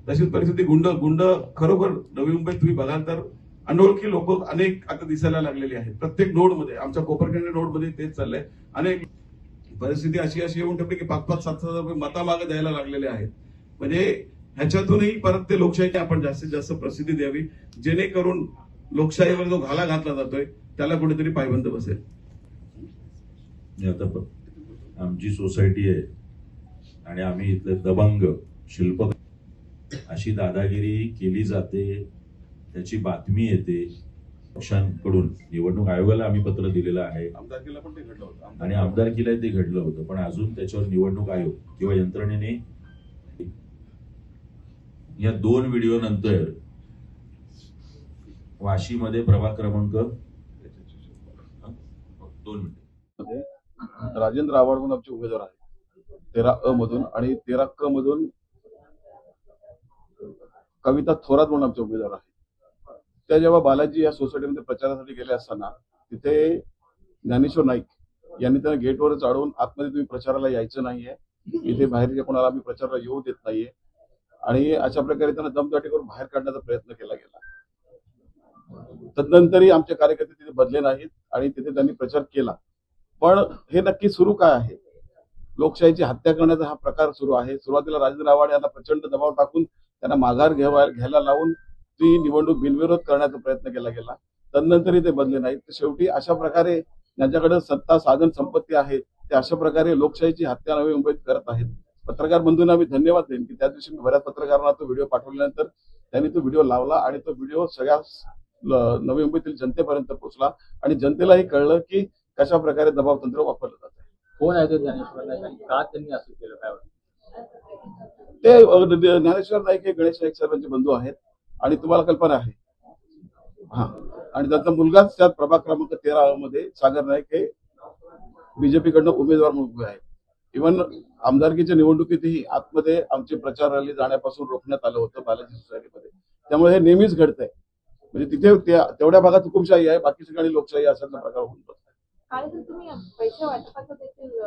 तशीच परिस्थिती गुंड गुंड खरोखर नवी मुंबईत तुम्ही बघाल तर अनोळखी लोक अनेक आता दिसायला लागलेली आहेत. प्रत्येक नोडमध्ये, आमच्या कोपरखंड नोडमध्ये तेच चाललंय. अनेक परिस्थिती अशी येऊन ठेवली की 5,000-7,000 रुपये मतामागे द्यायला लागलेले आहेत. म्हणजे ह्याच्यातूनही परत ते लोकशाहीची आपण जास्तीत जास्त प्रसिद्धी द्यावी, जेणेकरून लोकशाहीवर जो घाला घातला जातोय त्याला कुठेतरी पायबंद बसेल. आता आमची सोसायटी आहे आणि आम्ही इथले दबंग शिल्पकार अशी दादागिरी केली जाते, त्याची बातमी येते. पक्षांकडून निवडणूक आयोगाला आम्ही पत्र दिलेलं आहे, आमदारकीला पण ते घडलं होतं आणि आमदारकीला ते घडलं होतं, पण अजून त्याच्यावर निवडणूक आयोग किंवा यंत्रणेने या 2 व्हिडिओ नंतर वाशीमध्ये प्रभाग क्रमांक 2 मिनिट राजेंद्र आव्हाड म्हणून आमचे उमेदवार आहेत 13 अ मधून, आणि 13 क मधून कविता थोरात म्हणून आमचे उमेदवार आहेत. त्या जेव्हा बालाजी या सोसायटीमध्ये प्रचारासाठी गेले असताना तिथे ज्ञानेश्वर नाईक यांनी त्यांना गेटवरच अडवून आतमध्ये तुम्ही प्रचाराला यायचं नाहीये, इथे बाहेरच्या कोणाला आम्ही प्रचाराला येऊ देत नाहीये, आणि अशा प्रकारे त्यांना दमदाटी करून बाहेर काढण्याचा प्रयत्न केला गेला. तदनंतरही आमचे कार्यकर्ते तिथे बदले नाहीत आणि तिथे त्यांनी प्रचार केला. पण हे नक्की सुरू काय आहे? लोकशाहीची हत्या करण्याचा हा प्रकार सुरू आहे. सुरुवातीला राजेंद्र आव्हाड यांना प्रचंड दबाव टाकून त्यांना माघार घ्यायला लावून ती निवडणूक बिनविरोध करण्याचा प्रयत्न केला गेला. तदनंतरही ते बदले नाहीत. शेवटी अशा प्रकारे ज्यांच्याकडे सत्ता साधन संपत्ती आहे ते अशा प्रकारे लोकशाहीची हत्या नवी मुंबईत करत आहेत. पत्रकार बंधूंना मी धन्यवाद देईन की त्या दिवशी मी बऱ्याच पत्रकारांना तो व्हिडिओ पाठवल्यानंतर त्यांनी तो व्हिडिओ लावला आणि तो व्हिडिओ सगळ्या नवी मुंबईतील जनतेपर्यंत पोहोचला आणि जनतेलाही कळलं की कशा प्रकारे दबाव तंत्र वापरलं जातं. कोण आहे ते ज्ञानेश्वर नाईक आणि का त्यांनी असं केलं, काय वाटतं? ते ज्ञानेश्वर नाईक हे गणेश नाईक साहेबांचे बंधू आहेत आणि तुम्हाला कल्पना आहे. हा, आणि त्यांचा मुलगाच त्यात प्रभाग क्रमांक 13 मध्ये सागर नाईक हे बीजेपीकडनं उमेदवार म्हणून उभे आहेत. इव्हन आमदारकीच्या निवडणुकीतही आतमध्ये आमची प्रचार रॅली जाण्यापासून रोखण्यात आलं होतं बालाजी सोसायटीमध्ये. त्यामुळे हे नेहमीच घडतंय. म्हणजे तिथे तेवढ्या भागात हुकुमशाही आहे, बाकी ठिकाणी लोकशाही असायचा प्रकार होऊन बसतो. तुम्ही पैसे वाटपाचा देखील